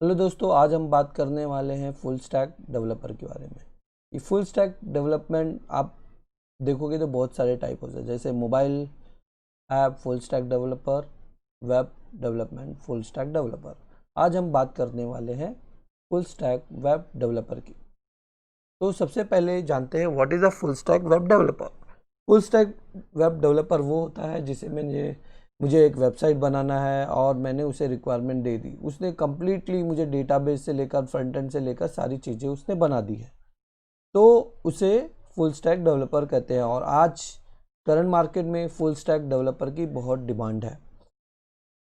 Hello दोस्तों, आज हम बात करने वाले हैं फुल स्टैक डेवलपर के बारे में। ये फुल स्टैक डेवलपमेंट आप देखोगे तो बहुत सारे टाइप होते हैं, जैसे mobile app full stack developer, web development full stack developer. आज हम बात करने वाले हैं फुल स्टैक वेब डेवलपर की। तो सबसे पहले जानते हैं what is a full stack web developer. Full stack web developer वो होता है जिसे मुझे एक वेबसाइट बनाना है और मैंने उसे रिक्वायरमेंट दे दी, उसने कम्प्लीटली मुझे डेटाबेस से लेकर फ्रंट एंड से लेकर सारी चीज़ें उसने बना दी है, तो उसे फुल स्टैक डेवलपर कहते हैं। और आज करंट मार्केट में फुल स्टैक डेवलपर की बहुत डिमांड है।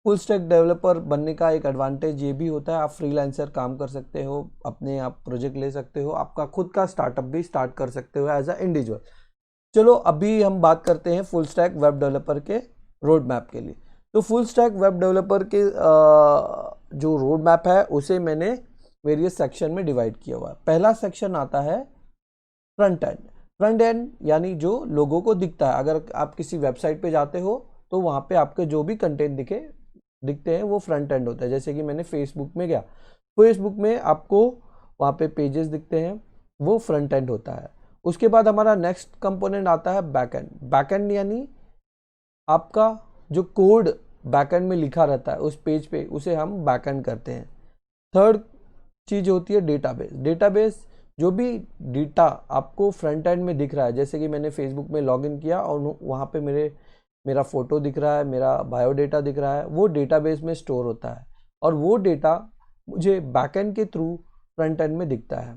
फुल स्टैक डेवलपर बनने का एक एडवांटेज ये भी होता है, आप फ्रीलांसर काम कर सकते हो, अपने आप प्रोजेक्ट ले सकते हो, आपका खुद का स्टार्टअप भी स्टार्ट कर सकते हो एज अ इंडिविजुअल। चलो अभी हम बात करते हैं फुल स्टैक वेब डेवलपर के रोड मैप के लिए। तो फुल स्टैक वेब डेवलपर के जो रोड मैप है उसे मैंने वेरियस सेक्शन में डिवाइड किया हुआ है। पहला सेक्शन आता है फ्रंट एंड। फ्रंट एंड यानी जो लोगों को दिखता है, अगर आप किसी वेबसाइट पे जाते हो तो वहाँ पे आपके जो भी कंटेंट दिखते हैं वो फ्रंट एंड होता है। जैसे कि मैंने फेसबुक में गया, फेसबुक में आपको वहाँ पे पेजेस दिखते हैं, वो फ्रंट एंड होता है। उसके बाद हमारा नेक्स्ट कंपोनेंट आता है बैक एंड। बैक एंड यानी आपका जो कोड बैकएंड में लिखा रहता है उस पेज पे, उसे हम बैकएंड करते हैं। थर्ड चीज होती है डेटाबेस। डेटाबेस जो भी डेटा आपको फ्रंट एंड में दिख रहा है, जैसे कि मैंने फेसबुक में लॉगिन किया और वहाँ पे मेरा फोटो दिख रहा है, मेरा बायोडेटा दिख रहा है, वो डेटाबेस में स्टोर होता है और वो डेटा मुझे बैकएंड के थ्रू फ्रंट एंड में दिखता है।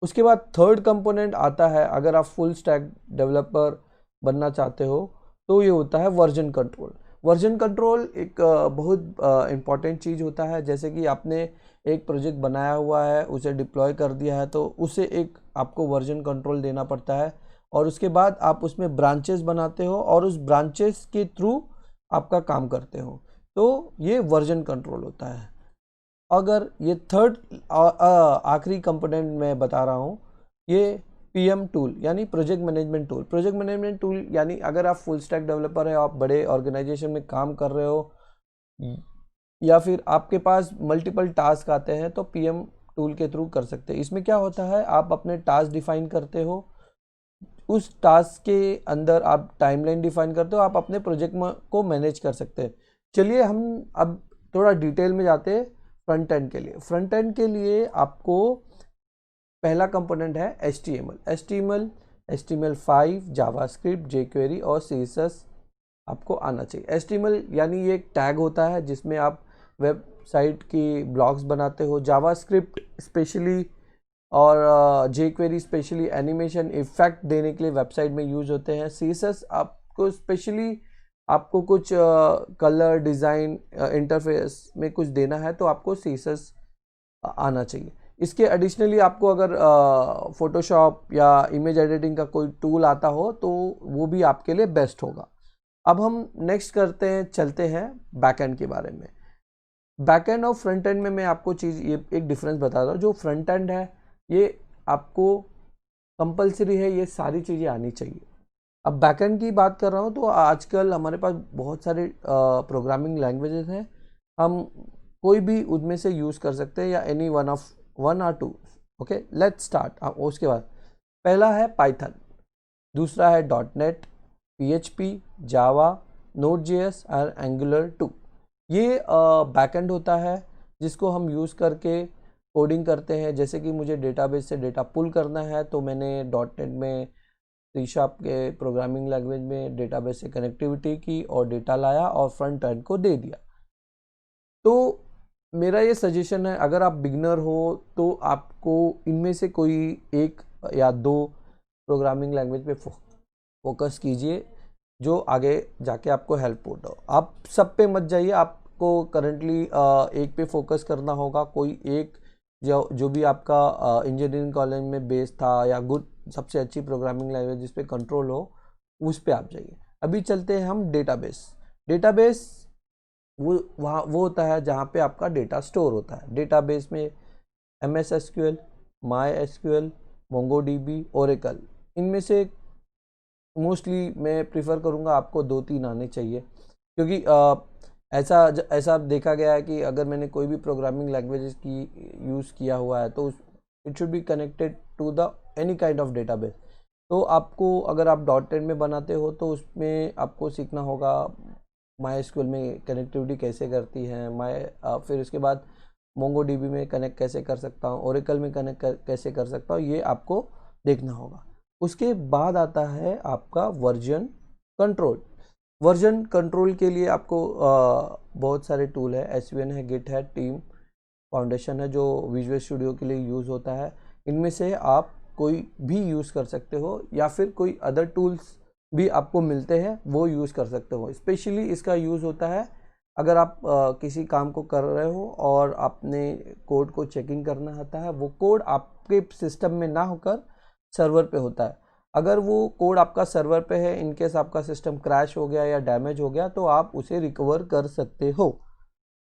उसके बाद थर्ड कंपोनेंट आता है, अगर आप फुल स्टैक डेवलपर बनना चाहते हो तो ये होता है वर्जन कंट्रोल। वर्जन कंट्रोल एक बहुत इंपॉर्टेंट चीज़ होता है। जैसे कि आपने एक प्रोजेक्ट बनाया हुआ है, उसे डिप्लॉय कर दिया है, तो उसे एक आपको वर्जन कंट्रोल देना पड़ता है और उसके बाद आप उसमें ब्रांचेस बनाते हो और उस ब्रांचेस के थ्रू आपका काम करते हो, तो ये वर्जन कंट्रोल होता है। अगर ये थर्ड आखिरी कंपोनेंट मैं बता रहा हूँ, ये पीएम टूल यानी project management tool. Project management tool यानी अगर आप फुल स्टैक डेवलपर है, आप बड़े ऑर्गेनाइजेशन में काम कर रहे हो या फिर आपके पास मल्टीपल टास्क आते हैं, तो पीएम टूल के थ्रू कर सकते हैं। इसमें क्या होता है, आप अपने टास्क डिफाइन करते हो, उस टास्क के अंदर आप टाइमलाइन डिफाइन करते हो, आप अपने प्रोजेक्ट को मैनेज कर सकते हैं। चलिए हम अब थोड़ा डिटेल में जाते हैं फ्रंट एंड के लिए। फ्रंट एंड के लिए आपको पहला कंपोनेंट है HTML, HTML5, जावास्क्रिप्ट, jQuery और CSS आपको आना चाहिए। HTML यानी ये एक टैग होता है जिसमें आप वेबसाइट की ब्लॉग्स बनाते हो। जावास्क्रिप्ट स्पेशली और jQuery स्पेशली एनिमेशन इफेक्ट देने के लिए वेबसाइट में यूज होते हैं। CSS आपको स्पेशली आपको कुछ कलर डिज़ाइन इंटरफेस में कुछ देना है तो आपको CSS आना चाहिए। इसके एडिशनली आपको अगर फोटोशॉप या इमेज एडिटिंग का कोई टूल आता हो तो वो भी आपके लिए बेस्ट होगा। अब हम नेक्स्ट चलते हैं बैकएंड के बारे में। बैकएंड और फ्रंट एंड में मैं आपको ये एक डिफरेंस बता रहा हूँ। जो फ्रंट एंड है ये आपको कंपलसरी है, ये सारी चीज़ें आनी चाहिए। अब बैकएंड की बात कर रहा हूँ तो आजकल हमारे पास बहुत सारे प्रोग्रामिंग लैंग्वेजेस हैं, हम कोई भी उनमें से यूज़ कर सकते हैं या एनी वन और टू। Okay, let's start. उसके बाद पहला है पाइथन, दूसरा है .NET, PHP, जावा, Node.js और Angular 2। ये बैकएंड होता है जिसको हम यूज़ करके कोडिंग करते हैं। जैसे कि मुझे डेटाबेस से डेटा पुल करना है तो मैंने .NET में C# के प्रोग्रामिंग लैंग्वेज में डेटाबेस से कनेक्टिविटी की और डेटा लाया और फ्रंट एंड को दे दिया। तो मेरा ये सजेशन है, अगर आप बिगनर हो तो आपको इनमें से कोई एक या दो प्रोग्रामिंग लैंग्वेज पे फोकस कीजिए जो आगे जाके आपको हेल्पफुल हो। आप सब पे मत जाइए, आपको करंटली एक पे फोकस करना होगा। कोई एक जो भी आपका इंजीनियरिंग कॉलेज में बेस था या गुड सबसे अच्छी प्रोग्रामिंग लैंग्वेज जिस पे कंट्रोल हो, उस पे आप जाइए। अभी चलते हैं हम डेटाबेस। डेटाबेस वो होता है जहाँ पे आपका डेटा स्टोर होता है। डेटाबेस में MS SQL, MySQL, MongoDB, Oracle, इनमें से मोस्टली मैं प्रिफर करूँगा आपको 2-3 आने चाहिए, क्योंकि ऐसा देखा गया है कि अगर मैंने कोई भी प्रोग्रामिंग लैंग्वेजेस की यूज़ किया हुआ है तो it should be connected to the any kind of database. तो आपको अगर आप .NET में बनाते हो तो उसमें आपको सीखना होगा MySQL में कनेक्टिविटी कैसे करती है, फिर उसके बाद MongoDB में कनेक्ट कैसे कर सकता हूँ, Oracle में कनेक्ट कैसे कर सकता हूँ, ये आपको देखना होगा। उसके बाद आता है आपका वर्जन कंट्रोल। वर्जन कंट्रोल के लिए आपको बहुत सारे टूल है, SVN है, गिट है, टीम फाउंडेशन है जो विजुअल स्टूडियो के लिए यूज़ होता है। इनमें से आप कोई भी यूज़ कर सकते हो या फिर कोई अदर टूल्स भी आपको मिलते हैं वो यूज़ कर सकते हो। स्पेशली इसका यूज़ होता है अगर आप किसी काम को कर रहे हो और आपने कोड को चेकिंग करना होता है, वो कोड आपके सिस्टम में ना होकर सर्वर पे होता है। अगर वो कोड आपका सर्वर पे है, इनकेस आपका सिस्टम क्रैश हो गया या डैमेज हो गया तो आप उसे रिकवर कर सकते हो।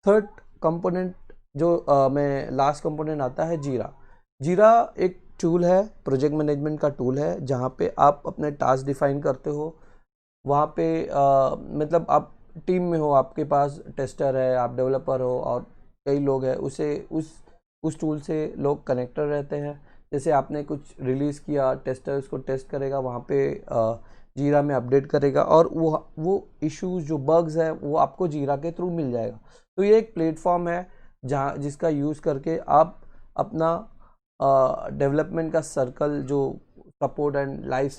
थर्ड कंपोनेंट जो मैं लास्ट कंपोनेंट आता है जीरा। जीरा एक टूल है, प्रोजेक्ट मैनेजमेंट का टूल है, जहाँ पे आप अपने टास्क डिफाइन करते हो। वहाँ पे मतलब आप टीम में हो, आपके पास टेस्टर है, आप डेवलपर हो और कई लोग हैं, उस टूल से लोग कनेक्टर रहते हैं। जैसे आपने कुछ रिलीज़ किया, टेस्टर उसको टेस्ट करेगा, वहाँ पे जीरा में अपडेट करेगा और वो इश्यूज जो बग्स है वो आपको जीरा के थ्रू मिल जाएगा। तो ये एक प्लेटफॉर्म है जिसका यूज़ करके आप अपना डेवलपमेंट का सर्कल जो सपोर्ट एंड लाइफ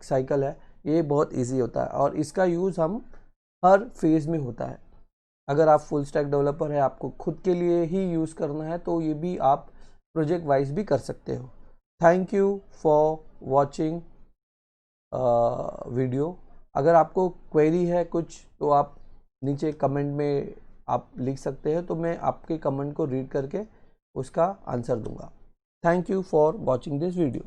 साइकिल है ये बहुत इजी होता है और इसका यूज़ हम हर फेज़ में होता है। अगर आप फुल स्टैक डेवलपर है, आपको खुद के लिए ही यूज़ करना है तो ये भी आप प्रोजेक्ट वाइज भी कर सकते हो। Thank you for watching video. अगर आपको क्वेरी है कुछ तो आप नीचे कमेंट में आप लिख सकते हैं, तो मैं आपके कमेंट को रीड करके उसका आंसर दूंगा। Thank you for watching this video.